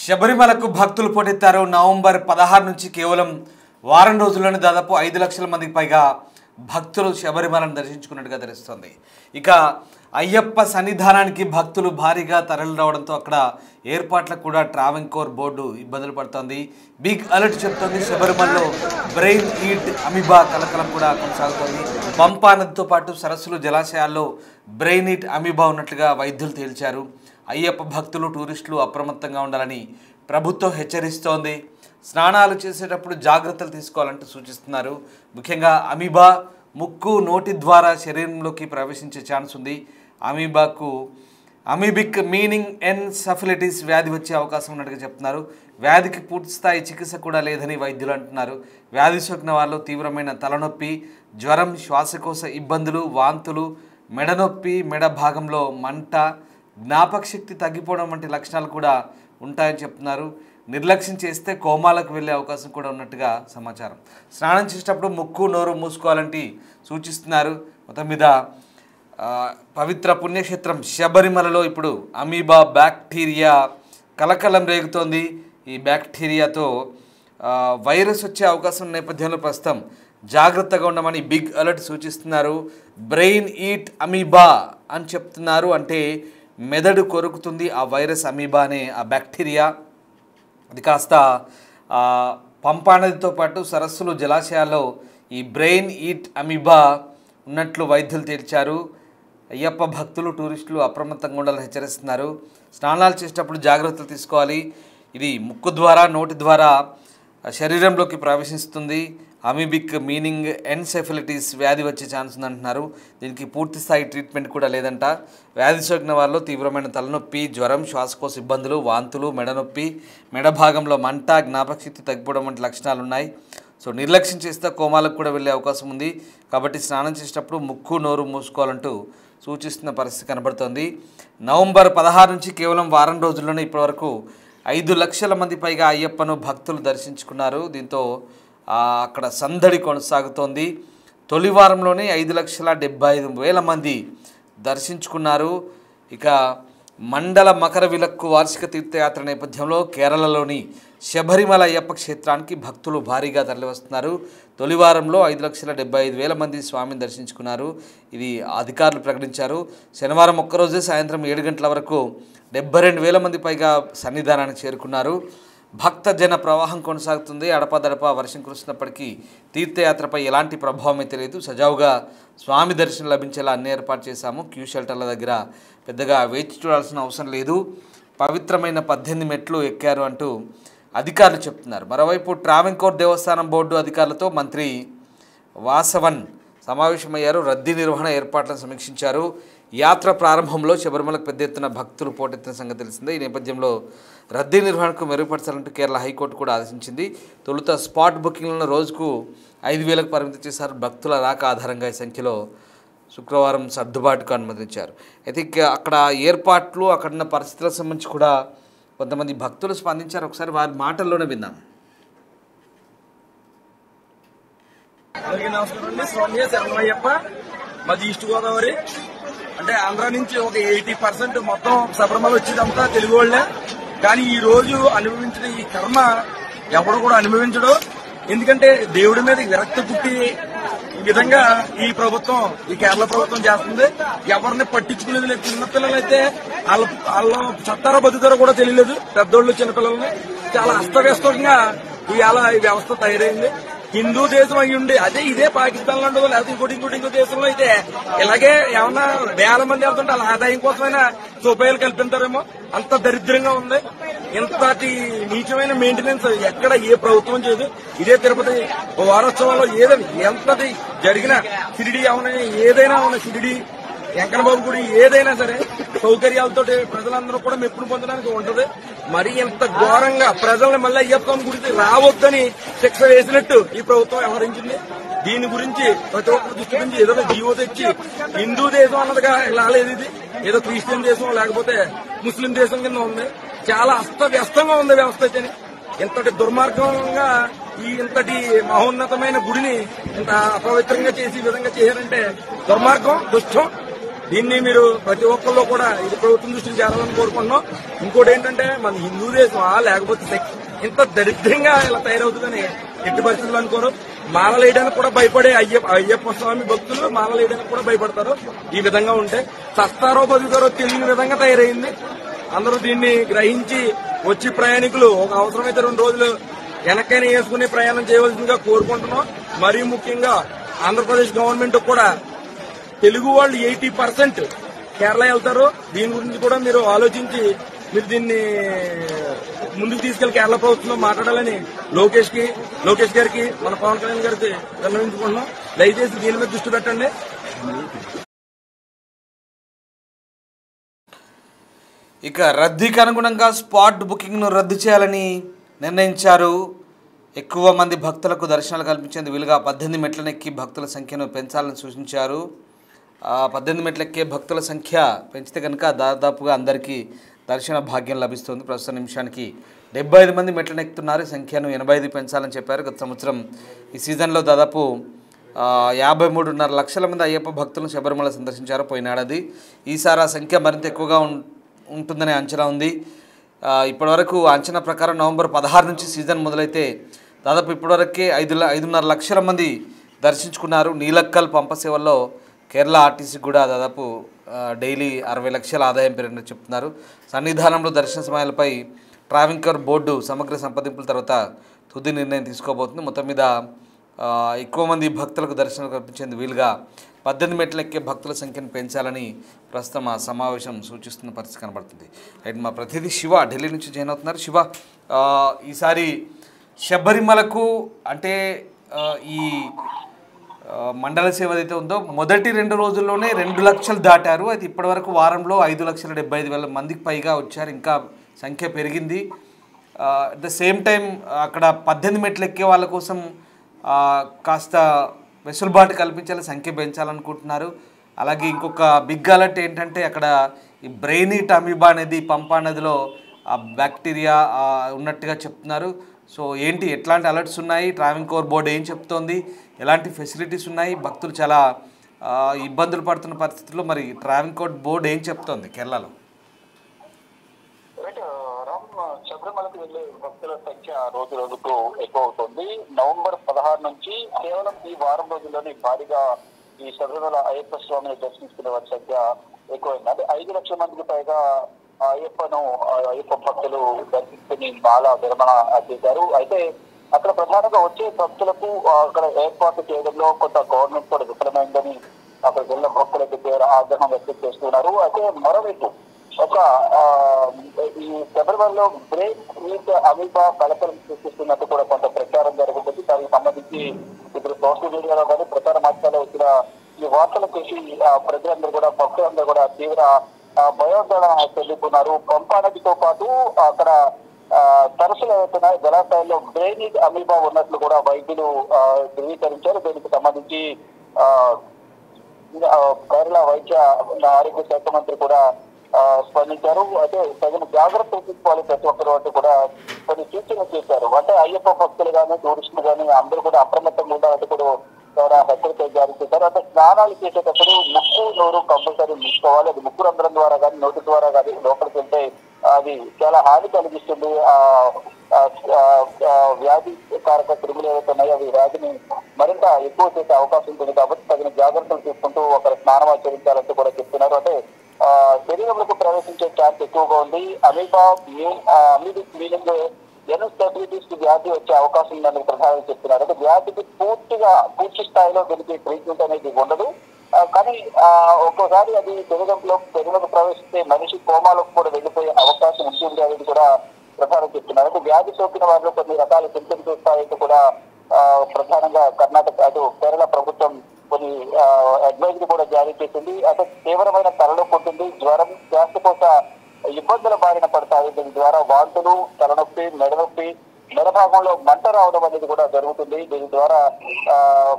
శబరిమలకు భక్తులు పోటెత్తారు. నవంబర్ 16 నుంచి కేవలం వారం రోజుల్లోనే దాదాపు 5 లక్షల మందికి పైగా భక్తులు శబరిమలను దర్శించుకున్నట్టుగా తెలుస్తోంది. ఇక అయ్యప్ప సన్నిధానానికి భక్తులు భారీగా తరలి రావడంతో అక్కడ ఏర్పాట్లకు కూడా ట్రావెంకోర్ బోర్డు ఇబ్బందులు పడుతోంది. బిగ్ అలర్ట్ చెప్తోంది. శబరిమలలో బ్రెయిన్ ఈట్ అమీబా కలకలం కూడా కొనసాగుతోంది. పంపా నదితో పాటు సరస్సులు జలాశయాల్లో బ్రెయిన్ ఈట్ అమీబా ఉన్నట్లుగా వైద్యులు తేల్చారు. అయ్యప్ప భక్తులు టూరిస్టులు అప్రమత్తంగా ఉండాలని ప్రభుత్వం హెచ్చరిస్తోంది. స్నానాలు చేసేటప్పుడు జాగ్రత్తలు తీసుకోవాలంటూ సూచిస్తున్నారు. ముఖ్యంగా అమీబా ముక్కు నోటి ద్వారా శరీరంలోకి ప్రవేశించే ఛాన్స్ ఉంది. అమీబిక్ మీనింగ్ ఎన్సెఫలైటిస్ వ్యాధి వచ్చే అవకాశం ఉన్నట్టుగా చెప్తున్నారు. వ్యాధికి పూర్తి స్థాయి చికిత్స కూడా లేదని వైద్యులు అంటున్నారు. వ్యాధి సోకిన వారిలో తీవ్రమైన తలనొప్పి, జ్వరం, శ్వాసకోశ ఇబ్బందులు, వాంతులు, మెడనొప్పి, మెడ భాగంలో మంట, జ్ఞాపకశక్తి తగ్గిపోవడం వంటి లక్షణాలు కూడా ఉంటాయని చెప్తున్నారు. నిర్లక్ష్యం చేస్తే కోమాలకు వెళ్ళే అవకాశం కూడా ఉన్నట్టుగా సమాచారం. స్నానం చేసేటప్పుడు ముక్కు నోరు మూసుకోవాలంటే సూచిస్తున్నారు. మొత్తం మీద పవిత్ర పుణ్యక్షేత్రం శబరిమలలో ఇప్పుడు అమీబా బ్యాక్టీరియా కలకలం రేగుతోంది. ఈ బ్యాక్టీరియాతో వైరస్ వచ్చే అవకాశం ఉన్న నేపథ్యంలో ప్రస్తుతం జాగ్రత్తగా ఉండమని బిగ్ అలర్ట్ సూచిస్తున్నారు. బ్రెయిన్ ఈట్ అమీబా అని చెప్తున్నారు. అంటే మెదడు కొరుకుతుంది ఆ వైరస్ అమీబా అనే ఆ బ్యాక్టీరియా. అది కాస్త పంపా నదితో పాటు సరస్సులు జలాశయాల్లో ఈ బ్రెయిన్ ఈట్ అమీబా ఉన్నట్లు వైద్యులు తేల్చారు. అయ్యప్ప భక్తులు టూరిస్టులు అప్రమత్తంగా ఉండాలని హెచ్చరిస్తున్నారు. స్నానాలు చేసేటప్పుడు జాగ్రత్తలు తీసుకోవాలి. ఇది ముక్కు ద్వారా నోటి ద్వారా శరీరంలోకి ప్రవేశిస్తుంది. అమీబిక్ మీనింగ్ ఎన్సెఫలైటిస్ వ్యాధి వచ్చే ఛాన్స్ ఉందంటున్నారు. దీనికి పూర్తి స్థాయి ట్రీట్మెంట్ కూడా లేదంట. వ్యాధి సోకిన వారిలో తీవ్రమైన తలనొప్పి, జ్వరం, శ్వాసకోశ ఇబ్బందులు, వాంతులు, మెడనొప్పి, మెడ భాగంలో మంట, జ్ఞాపకశక్తి తగ్గిపోవడం వంటి లక్షణాలు ఉన్నాయి. సో నిర్లక్ష్యం చేస్తే కోమాలకు కూడా వెళ్ళే అవకాశం ఉంది. కాబట్టి స్నానం చేసేటప్పుడు ముక్కు నోరు మూసుకోవాలంటూ సూచిస్తున్న పరిస్థితి కనబడుతోంది. నవంబర్ 16 నుంచి కేవలం వారం రోజుల్లోనే ఇప్పటివరకు 5 లక్షల మంది పైగా అయ్యప్పను భక్తులు దర్శించుకున్నారు. దీంతో అక్కడ సందడి కొనసాగుతోంది. తొలి వారంలోనే 5,75,000 మంది దర్శించుకున్నారు. ఇక మండల మకర విలక్కు వార్షిక తీర్థయాత్ర నేపథ్యంలో కేరళలోని శబరిమల అయ్యప్ప క్షేత్రానికి భక్తులు భారీగా తరలివస్తున్నారు. తొలి వారంలో 5,75,000 మంది స్వామిని దర్శించుకున్నారు. ఇది అధికారులు ప్రకటించారు. శనివారం ఒక్కరోజే సాయంత్రం 7 గంటల వరకు 72,000 మంది పైగా సన్నిధానానికి చేరుకున్నారు. భక్త జన ప్రవాహం కొనసాగుతుంది. అడపాదడపా వర్షం కురుస్తున్నప్పటికీ తీర్థయాత్రపై ఎలాంటి ప్రభావమే తెలియదు. సజావుగా స్వామి దర్శనం లభించేలా అన్ని ఏర్పాటు చేశాము. క్యూ షెల్టర్ల దగ్గర పెద్దగా వేచి చూడాల్సిన అవసరం లేదు. పవిత్రమైన 18 మెట్లు ఎక్కారు అంటూ అధికారులు చెప్తున్నారు. మరోవైపు ట్రావెంకోర్ దేవస్థానం బోర్డు అధికారులతో మంత్రి వాసవన్ సమావేశమయ్యారు. రద్దీ నిర్వహణ ఏర్పాట్లను సమీక్షించారు. యాత్ర ప్రారంభంలో శబరిమలకు పెద్ద ఎత్తున భక్తులు పోటెత్తిన సంగతి తెలిసిందే. ఈ నేపథ్యంలో రద్దీ నిర్వహణకు మెరుగుపరచాలంటూ కేరళ హైకోర్టు కూడా ఆదేశించింది. తొలుత స్పాట్ బుకింగ్లను రోజుకు 5,000కు పరిమితి చేశారు. భక్తుల రాక ఆధారంగా ఈ సంఖ్యలో శుక్రవారం సర్దుబాటుకు అనుమతించారు. అయితే అక్కడ ఏర్పాట్లు అక్కడున్న పరిస్థితులకు సంబంధించి కూడా కొంతమంది భక్తులు స్పందించారు. ఒకసారి వారి మాటల్లోనే విందాం. మాది ఈస్ట్ గోదావరి. అంటే ఆంధ్ర నుంచి ఒక 80% మొత్తం శబరిమల వచ్చేదంతా తెలుగు వాళ్లే. కానీ ఈ రోజు అనుభవించిన ఈ కర్మ ఎవడు కూడా అనుభవించడు. ఎందుకంటే దేవుడి మీద విరక్తి పుట్టి ఈ విధంగా ఈ ప్రభుత్వం, ఈ కేరళ ప్రభుత్వం చేస్తుంది. ఎవరిని పట్టించుకునేది లేదు. చిన్నపిల్లలైతే వాళ్ళ చట్టారో బతుకుతారో కూడా తెలియలేదు. పెద్దోళ్ళు చిన్నపిల్లల్ని చాలా అస్తవ్యస్తంగా ఇవాళ ఈ వ్యవస్థ తయారైంది. హిందూ దేశం అయ్యి ఉండి ఇదే పాకిస్తాన్ లాంటిదో లేకపోతే ఇంకో దేశంలో అయితే ఇలాగే ఏమన్నా వేల మంది వెళ్తుంటే వాళ్ళ ఆదాయం కోసమైనా సోపాయాలు కల్పిస్తారేమో. అంత దరిద్రంగా ఉంది. ఇంతటి నీచమైన మెయింటెనెన్స్ ఎక్కడ ఏ ప్రభుత్వం చేయదు. ఇదే తిరుపతి వారోత్సవాల్లో ఏదైనా ఎంతటి జరిగినా షిరిడి ఏదైనా ఉన్న షిరిడి వెంకన్నబాబు గుడి ఏదైనా సరే సౌకర్యాలతో ప్రజలందరూ కూడా మెప్పును పొందడానికి ఉంటది. మరి ఇంత ఘోరంగా ప్రజల్ని మళ్ళీ అయ్యప్ప గురించి రావద్దని శిక్ష వేసినట్టు ఈ ప్రభుత్వం వ్యవహరించింది. దీని గురించి ప్రతి ఒక్కరు దృష్టి నుంచి ఏదో జీవో తెచ్చి హిందూ దేశం అన్నదిగా రాలేదు. ఇది ఏదో క్రిస్టియన్ దేశం లేకపోతే ముస్లిం దేశం కింద ఉంది. చాలా అస్తవ్యస్తంగా ఉంది వ్యవస్థ అయితే. ఇంతటి దుర్మార్గంగా ఇంతటి మహోన్నతమైన గుడిని ఇంత అపవిత్రంగా చేసి ఈ విధంగా చేశారంటే దుర్మార్గం, దుష్టం. దీన్ని మీరు ప్రతి ఒక్కళ్ళు కూడా ఇది ప్రభుత్వం దృష్టికి చేరాలని కోరుకుంటున్నాం. ఇంకోటి ఏంటంటే మన హిందూ దేశమా లేకపోతే ఇంత దరిద్రంగా ఇలా తయారవుతుందని ఎట్టి పరిస్థితులు అనుకోరు. మాలలు వేయడానికి కూడా భయపడే అయ్యప్ప స్వామి భక్తులు మాలలు వేయడానికి కూడా భయపడతారు. ఈ విధంగా ఉంటే సస్తారో బతుకుతారో తెలియని విధంగా తయారైంది. అందరూ దీన్ని గ్రహించి వచ్చి ప్రయాణికులు ఒక అవసరమైతే 2 రోజులు వెనకైనా వేసుకుని ప్రయాణం చేయవలసిందిగా కోరుకుంటున్నాం. మరీ ముఖ్యంగా ఆంధ్రప్రదేశ్ గవర్నమెంట్ కూడా తెలుగు వాళ్ళు 80% కేరళ వెళ్తారు. దీని గురించి కూడా మీరు ఆలోచించి మీరు దీన్ని ముందుకు తీసుకెళ్లి కేరళ ప్రభుత్వంలో మాట్లాడాలని లోకేష్ గారికి మన పవన్ కళ్యాణ్ గారికి విన్నవించుకుంటున్నాం. దయచేసి దీని మీద దృష్టి పెట్టండి. ఇక రద్దీకి అనుగుణంగా స్పాట్ బుకింగ్ను రద్దు చేయాలని నిర్ణయించారు. ఎక్కువ మంది భక్తులకు దర్శనాలు కల్పించేందుకు వీలుగా 18 మెట్లను ఎక్కి భక్తుల సంఖ్యను పెంచాలని సూచించారు. 18 మెట్లు ఎక్కే భక్తుల సంఖ్య పెంచితే కనుక దాదాపుగా అందరికీ దర్శన భాగ్యం లభిస్తుంది. ప్రస్తుత నిమిషానికి 75 మంది మెట్లను ఎక్కుతున్నారు. ఈ సంఖ్యను 85 పెంచాలని చెప్పారు. గత సంవత్సరం ఈ సీజన్లో దాదాపు 53.5 లక్షల మంది అయ్యప్ప భక్తులను శబరిమల సందర్శించారు పోయిన ఏడాది. ఈసారి ఆ సంఖ్య మరింత ఎక్కువగా ఉంటుందనే అంచనా ఉంది. ఇప్పటివరకు అంచనా ప్రకారం నవంబర్ 16 నుంచి సీజన్ మొదలైతే దాదాపు ఇప్పటివరకే 5.5 లక్షల మంది దర్శించుకున్నారు. నీలక్కల్ పంప సేవల్లో కేరళ ఆర్టీసీ కూడా దాదాపు డైలీ 60 లక్షల ఆదాయం పెరిగినట్టు చెప్తున్నారు. సన్నిధానంలో దర్శన సమయాలపై ట్రావెంకర్ బోర్డు సమగ్ర సంప్రదింపుల తర్వాత తుది నిర్ణయం తీసుకోబోతుంది. మొత్తం మీద ఎక్కువ మంది భక్తులకు దర్శనం కల్పించేందుకు వీలుగా 18 మెట్లు ఎక్కే భక్తుల సంఖ్యను పెంచాలని ప్రస్తుతం ఆ సమావేశం సూచిస్తున్న పరిస్థితి కనబడుతుంది. రైట్, మా ప్రతినిధి శివ ఢిల్లీ నుంచి జాయిన్ అవుతున్నారు. శివ, ఈసారి శబరిమలకు అంటే ఈ మండల సేవ ఏదైతే ఉందో మొదటి 2 రోజుల్లోనే 2 లక్షలు దాటారు. అయితే ఇప్పటివరకు వారంలో 5,75,000 మందికి పైగా వచ్చారు. ఇంకా సంఖ్య పెరిగింది. అట్ ద సేమ్ టైం అక్కడ 18 మెట్లు ఎక్కే వాళ్ళ కోసం కాస్త వెసులుబాటు కల్పించాలి, సంఖ్య పెంచాలనుకుంటున్నారు. అలాగే ఇంకొక బిగ్ అలర్ట్ ఏంటంటే అక్కడ ఈ బ్రెయినీట్ అమీబా అనేది పంపా నదిలో బ్యాక్టీరియా ఉన్నట్టుగా చెప్తున్నారు. సో ఏంటి, ఎట్లాంటి అలర్ట్స్ ఉన్నాయి, ట్రావెంకోర్ బోర్డు ఏం చెప్తోంది, ఎలాంటి ఫెసిలిటీస్ ఉన్నాయి, భక్తులు చాలా ఇబ్బందులు పడుతున్న పరిస్థితుల్లో మరి ట్రావెంకోర్ బోర్డు ఏం చెప్తోంది కేరళలో? శబరిమలకు వెళ్లే భక్తుల సంఖ్య రోజు రోజుకు ఎక్కువ అవుతుంది. నవంబర్ 16 నుంచి కేవలం ఈ వారం రోజుల్లోనే భారీగా ఈ శబరిమల అయ్యప్ప స్వామిని దర్శించుకునే వారి సంఖ్య ఎక్కువైంది. అంటే 5 లక్షల మందికి పైగా అయ్యప్ప భక్తులు దర్శించుకుని మాల విరమణ చేశారు. అయితే అక్కడ ప్రధానంగా వచ్చే భక్తులకు అక్కడ ఏర్పాటు చేయడంలో కొంత గవర్నమెంట్ కూడా విఫలమైందని అక్కడ వెళ్ళిన భక్తులకు ఆగ్రహం వ్యక్తం చేస్తున్నారు. అయితే మరోవైపు ఈ శబరిమలలో బ్రెయిన్ మీట్ అమీబా కలకలం సృష్టిస్తున్నట్టు కూడా కొంత ప్రచారం జరుగుతుంది. దానికి సంబంధించి ఇప్పుడు సోషల్ మీడియాలో కానీ ప్రచార మాధ్యమాల్లో వచ్చిన ఈ వార్తలు చేసి ప్రజలందరూ కూడా భక్తులందరూ కూడా తీవ్ర భయోందోళన చెందుతున్నారు. పంపా నదితో పాటు అక్కడ తరచులు అవుతున్నాయి జలాశయాల్లో బ్రెయిన్ అమీబా ఉన్నట్లు కూడా వైద్యులు ధృవీకరించారు. దీనికి సంబంధించి కేరళ వైద్య ఆరోగ్య శాఖ మంత్రి కూడా స్పందించారు. అయితే తగిన జాగ్రత్తలు తీసుకోవాలి ప్రతి ఒక్కరు అంటూ కూడా కొన్ని సూచనలు చేశారు. అంటే అయ్యప్ప భక్తులు కానీ టూరిస్టులు కానీ అందరూ కూడా అప్రమత్తంగా ఉండాలంటూ కూడా హెచ్చరికలు జారీ చేశారు. అంటే స్నానాలు చేసేటప్పుడు ముక్కు నోరు కంపల్సరీ మూసుకోవాలి. అది ముక్కు రంధ్రం ద్వారా కానీ నోటి ద్వారా కానీ లోపలికి వెళ్తే అది చాలా హాని కలిగిస్తుంది. వ్యాధి కారక క్రిములు ఏవైతే ఉన్నాయో అవి వ్యాధిని మరింత ఎక్కువ చేసే అవకాశం ఉంటుంది. కాబట్టి తగిన జాగ్రత్తలు తీసుకుంటూ ఒకరు స్నానం ఆచరించాలంటూ కూడా చెప్తున్నారు. అంటే శరీరంలోకి ప్రవేశించే ఛాన్స్ ఎక్కువగా ఉంది. అమీబిక్ మీనింగ్ ఎన్స్టెబిలిటీస్ వ్యాధి వచ్చే అవకాశం ఉందని ప్రధానంగా చెప్తున్నారు. అంటే వ్యాధికి పూర్తి స్థాయిలో దీనికి ట్రీట్మెంట్ అనేది ఉండదు. కానీ ఒక్కోసారి అది శరీరంలోకి ప్రవేశిస్తే మనిషి కోమాలకు కూడా వెళ్ళిపోయే అవకాశం ఉంటుంది అనేది కూడా ప్రధానంగా చెప్తున్నారు. అంటే వ్యాధి సోకిన వారిలో కొన్ని రకాల సింటమ్స్ వస్తాయంటూ కూడా ప్రధానంగా కేరళ ప్రభుత్వం కొన్ని అడ్వైజరీ కూడా జారీ చేసింది. అంటే తీవ్రమైన తలనొప్పి ఉంటుంది, జ్వరం, శ్వాసకోశ ఇబ్బందుల బారిన పడతాయి. దీని ద్వారా వాంతులు, తలనొప్పి, మెడనొప్పి, మెడభాగంలో మంట రావడం అనేది కూడా జరుగుతుంది. దీని ద్వారా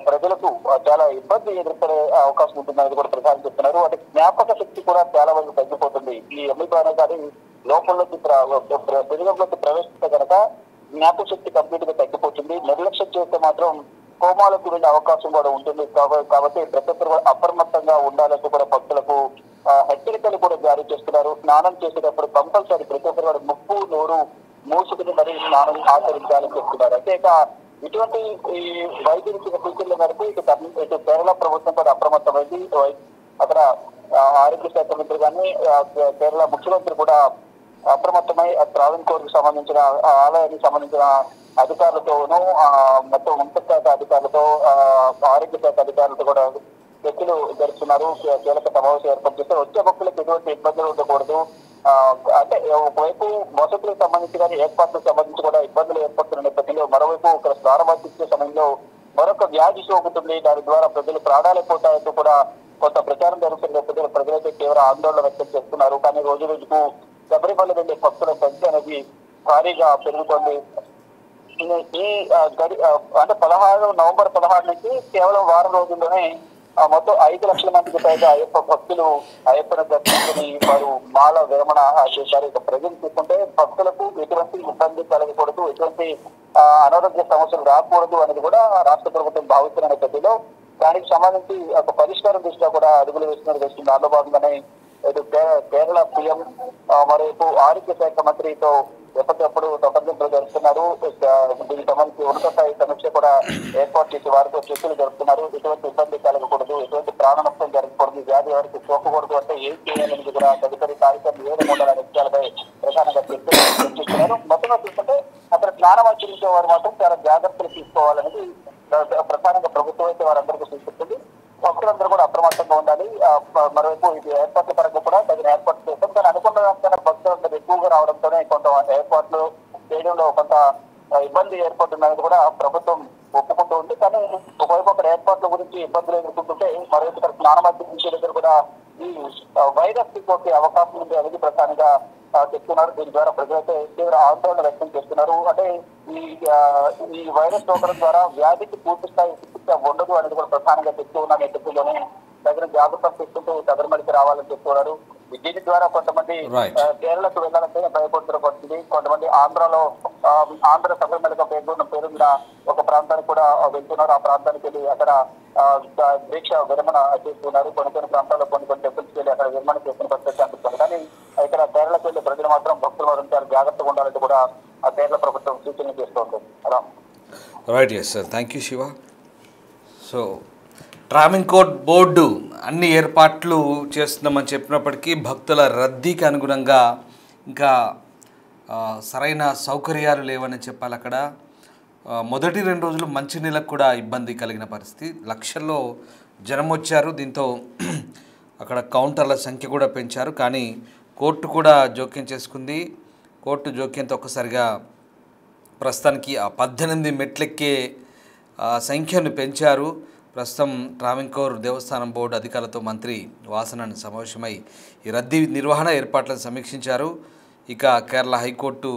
ప్రజలకు చాలా ఇబ్బంది ఎదుర్కొనే అవకాశం ఉంటుందనేది కూడా ప్రధాని చెప్తున్నారు. అంటే జ్ఞాపక శక్తి కూడా చాలా వరకు తగ్గిపోతుంది. ఈ అమీబా కానీ లోపల్లోకి శరీరంలోకి ప్రవేశిస్తే కనుక జ్ఞాపక శక్తి కంప్లీట్ గా తగ్గిపోతుంది. నిర్లక్ష్యం చేస్తే మాత్రం కోమాలకు వెళ్ళే అవకాశం కూడా ఉంటుంది. కాబట్టి ప్రతి ఒక్కరు అప్రమత్తంగా ఉండాలంటూ కూడా భక్తులకు హెచ్చరికలు కూడా జారీ చేస్తున్నారు. స్నానం చేసేటప్పుడు కంపల్సరీ ప్రతి ఒక్కరు కూడా ముక్కు నోరు మూసుకుని మరి స్నానం ఆచరించాలని చెప్తున్నారు. అంటే ఇక ఇటువంటి ఈ వైద్యులు ఇచ్చిన సూచనల మేరకు ఇటు కేరళ ప్రభుత్వం కూడా అప్రమత్తమైంది. అక్కడ ఆరోగ్య శాఖ మంత్రి కానీ కేరళ ముఖ్యమంత్రి కూడా అప్రమత్తమై ట్రావెన్కోర్ కు సంబంధించిన ఆలయానికి సంబంధించిన అధికారులతోనూ మొత్తం ఉన్నత శాఖ అధికారులతో ఆరోగ్య శాఖ అధికారులతో కూడా చర్చలు జరుపుతున్నారు. కీలక సమావేశం ఏర్పాటు చేస్తారు. వచ్చే భక్తులకు ఎటువంటి ఇబ్బందులు ఉండకూడదు. అంటే ఒకవైపు వసతులకు సంబంధించి కానీ ఏర్పాట్లకు సంబంధించి కూడా ఇబ్బందులు ఏర్పడుతున్న నేపథ్యంలో మరోవైపు ఇక్కడ ప్రారంభించే సమయంలో మరొక వ్యాధి సోకుతుంది. దాని ద్వారా ప్రజలు ప్రాణాలు పోతాయంటూ కూడా కొంత ప్రచారం జరుగుతున్న నేపథ్యంలో ప్రజలైతే తీవ్ర ఆందోళన వ్యక్తం చేస్తున్నారు. కానీ రోజు రోజుకు శబరిమల వెళ్లే భక్తుల సంఖ్య అనేది భారీగా పెరుగుతోంది. ఈ అంటే నవంబర్ 16 నుంచి కేవలం వారం రోజుల్లోనే మొత్తం 5 లక్షల మందికి పైగా అయ్యప్ప భక్తులు అయ్యప్పని దర్శించుకుని వారు మాల విరమణ చేశారు. ఇక ప్రజలు చూసుకుంటే భక్తులకు ఎటువంటి ఇబ్బంది కలగకూడదు, ఎటువంటి అనారోగ్య సమస్యలు రాకూడదు అనేది కూడా రాష్ట్ర ప్రభుత్వం భావిస్తున్న నేపథ్యంలో దానికి సంబంధించి ఒక పరిష్కారం దృష్ట్యా కూడా అడుగులు వేస్తున్నది వస్తుంది. దానిలో భాగంగానే కేరళ సీఎం మరోవైపు ఆరోగ్య శాఖ మంత్రితో ఎప్పటికప్పుడు సంప్రదింపులు జరుపుతున్నారు. దీనికి సంబంధించి ఉన్నత స్థాయి సమీక్ష కూడా ఏర్పాటు చేసి వారితో చర్చలు జరుపుతున్నారు. ఎటువంటి ఇబ్బంది కలగకూడదు, ఎటువంటి ప్రాణ నష్టం జరగకూడదు, వ్యాధి ఎవరికి సోకకూడదు అంటే ఏం చేయాలని కూడా తదుపరి కార్యక్రమం ఏ విధంగా విషయాలపై ప్రధానంగా చర్చిస్తున్నారు. మొత్తంగా చూస్తుంటే అక్కడ స్నానం ఆచరించే వారు మాత్రం చాలా జాగ్రత్తలు తీసుకోవాలనేది ప్రధానంగా ప్రభుత్వం అయితే వారందరికీ సూచిస్తుంది. భక్తులందరూ కూడా అప్రమత్తంగా ఉండాలి. మరోవైపు ఇది ఏర్పాట్ల పరంగా కూడా తగిన ఏర్పాట్లు చేస్తాం. కానీ అనుకున్న దానికన్నా భక్తులందరూ ఎక్కువగా రావడంతోనే కొంత ఏర్పాట్లు చేయడంలో కొంత ఇబ్బంది ఏర్పడుతున్నది కూడా ప్రభుత్వం ఒప్పుకుంటూ ఉంది. కానీ ఒకవైపు అక్కడ ఏర్పాట్ల గురించి ఇబ్బందులు ఎదుర్కొంటుంటే మరోవైపు ఇక్కడ స్నానమాధ్యం దగ్గర కూడా ఈ వైరస్ సోకే అవకాశం ఉంది అనేది ప్రధానంగా చెప్తున్నారు. దీని ద్వారా ప్రజలైతే తీవ్ర ఆందోళన వ్యక్తం చేస్తున్నారు. అంటే ఈ వైరస్ సోకడం ద్వారా వ్యాధికి పూర్తి స్థాయి చికిత్స ఉండదు అనేది కూడా ప్రధానంగా చెప్తూ ఉన్న నేపథ్యంలోనే తగిన జాగ్రత్తలు తీసుకుంటూ శబరిమలకి రావాలని చెప్తున్నారు. దీని ద్వారా కొంతమంది కేరళకు వెళ్లాలంటే భయపడుతున్న పరిస్థితి. కొంతమంది ఆంధ్ర శబరిమలగా పేరున్న ఒక ప్రాంతానికి కూడా వెళ్తున్నారు. ఆ ప్రాంతానికి వెళ్ళి అక్కడ దీక్ష విరమణ చేస్తున్నారు. కొన్ని ప్రాంతాల్లో కొన్ని టెంపుల్స్కి వెళ్ళి అక్కడ విరమణ చేస్తున్న పరిస్థితి అనిపిస్తుంది. కానీ ఇక్కడ కేరళకు వెళ్ళే ప్రజలు మాత్రం భక్తులు మాత్రం చాలా జాగ్రత్తగా ఉండాలంటే కూడా ఆ కేరళ ప్రభుత్వం సూచనలు చేస్తుంది. Right, yes sir, thank you Siva. So Travancore board అన్ని ఏర్పాట్లు చేస్తున్నామని చెప్పినప్పటికీ భక్తుల రద్దీకి అనుగుణంగా ఇంకా సరైన సౌకర్యాలు లేవని చెప్పాలి. అక్కడ మొదటి 2 రోజులు మంచినీళ్ళకు కూడా ఇబ్బంది కలిగిన పరిస్థితి. లక్షల్లో జనం వచ్చారు. దీంతో అక్కడ కౌంటర్ల సంఖ్య కూడా పెంచారు. కానీ కోర్టు కూడా జోక్యం చేసుకుంది. కోర్టు జోక్యంతో ఒక్కసారిగా ప్రస్తుతానికి ఆ 18 మెట్లెక్కే సంఖ్యను పెంచారు. ప్రస్తుతం ట్రావెన్కోర్ దేవస్థానం బోర్డు అధికారులతో మంత్రి వాసనన్ సమావేశమై ఈ రద్దీ నిర్వహణ ఏర్పాట్లను సమీక్షించారు. ఇక కేరళ హైకోర్టు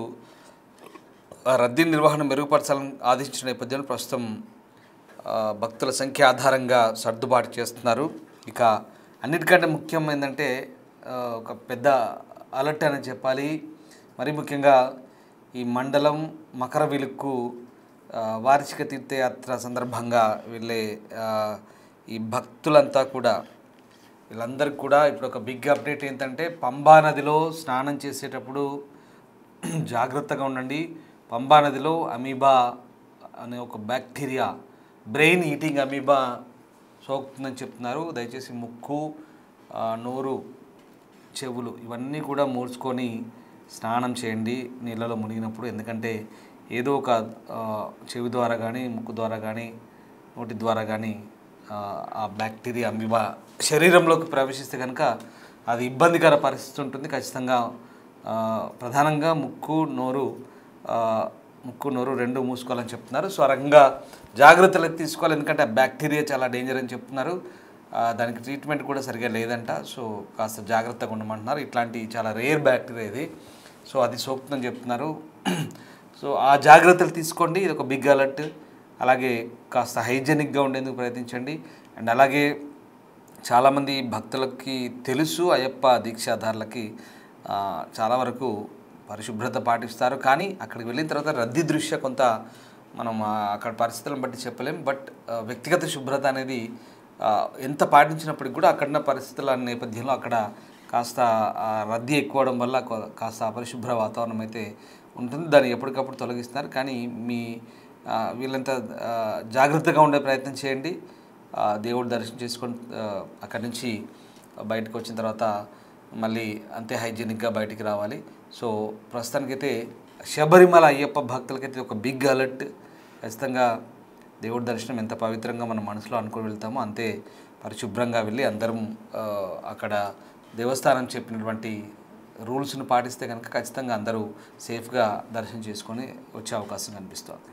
రద్దీ నిర్వహణ మెరుగుపరచాలని ఆదేశించిన నేపథ్యంలో ప్రస్తుతం భక్తుల సంఖ్య ఆధారంగా సర్దుబాటు చేస్తున్నారు. ఇక అన్నిటికంటే ముఖ్యం ఏంటంటే ఒక పెద్ద అలర్ట్ అని చెప్పాలి. మరి ముఖ్యంగా ఈ మండలం మకరవిలుక్కు వార్షిక తీర్థయాత్ర సందర్భంగా వెళ్ళే ఈ భక్తులంతా కూడా వీళ్ళందరికీ కూడా ఇప్పుడు ఒక బిగ్ అప్డేట్ ఏంటంటే పంబా నదిలో స్నానం చేసేటప్పుడు జాగ్రత్తగా ఉండండి. పంబా నదిలో అమీబా అనే ఒక బ్యాక్టీరియా బ్రెయిన్ ఈటింగ్ అమీబా సోకుతుందని చెప్తున్నారు. దయచేసి ముక్కు నోరు చెవులు ఇవన్నీ కూడా మూర్చుకొని స్నానం చేయండి నీళ్ళలో మునిగినప్పుడు. ఎందుకంటే ఏదో ఒక చెవి ద్వారా కానీ ముక్కు ద్వారా కానీ నోటి ద్వారా కానీ ఆ బ్యాక్టీరియా అమీబా శరీరంలోకి ప్రవేశిస్తే కనుక అది ఇబ్బందికర పరిస్థితి ఉంటుంది. ఖచ్చితంగా ప్రధానంగా ముక్కు నోరు రెండు మూసుకోవాలని చెప్తున్నారు. సో ఆ రకంగా జాగ్రత్తలు తీసుకోవాలి. ఎందుకంటే ఆ బ్యాక్టీరియా చాలా డేంజర్ అని చెప్తున్నారు. దానికి ట్రీట్మెంట్ కూడా సరిగా లేదంట. సో కాస్త జాగ్రత్తగా ఉండమంటున్నారు. ఇట్లాంటి చాలా రేర్ బ్యాక్టీరియా ఇది. సో అది సోకుతుందని చెప్తున్నారు. సో ఆ జాగ్రత్తలు తీసుకోండి. ఇది ఒక బిగ్ అలర్ట్. అలాగే కాస్త హైజెనిక్గా ఉండేందుకు ప్రయత్నించండి. అండ్ అలాగే చాలామంది భక్తులకి తెలుసు, అయ్యప్ప దీక్షాధారులకి చాలా వరకు పరిశుభ్రత పాటిస్తారు. కానీ అక్కడికి వెళ్ళిన తర్వాత రద్దీ దృష్ట్యా కొంత మనం అక్కడ పరిస్థితులను బట్టి చెప్పలేం. బట్ వ్యక్తిగత శుభ్రత అనేది ఎంత పాటించినప్పటికి కూడా అక్కడున్న పరిస్థితుల నేపథ్యంలో అక్కడ కాస్త రద్దీ ఎక్కువడం వల్ల కాస్త అపరిశుభ్ర వాతావరణం అయితే ఉంటుంది. దాన్ని ఎప్పటికప్పుడు తొలగిస్తున్నారు. కానీ వీళ్ళంతా జాగ్రత్తగా ఉండే ప్రయత్నం చేయండి. దేవుడు దర్శనం చేసుకొని అక్కడి నుంచి బయటకు వచ్చిన తర్వాత మళ్ళీ అంతే హైజీనిక్గా బయటికి రావాలి. సో ప్రస్తుతానికైతే శబరిమల అయ్యప్ప భక్తులకైతే ఒక బిగ్ అలర్ట్. ఖచ్చితంగా దేవుడి దర్శనం ఎంత పవిత్రంగా మన మనసులో అనుకుని వెళ్తామో అంతే పరిశుభ్రంగా వెళ్ళి అందరం అక్కడ దేవస్థానం చెప్పినటువంటి రూల్స్ను పాటిస్తే కనుక ఖచ్చితంగా అందరూ సేఫ్గా దర్శనం చేసుకొని వచ్చే అవకాశం కనిపిస్తుంది.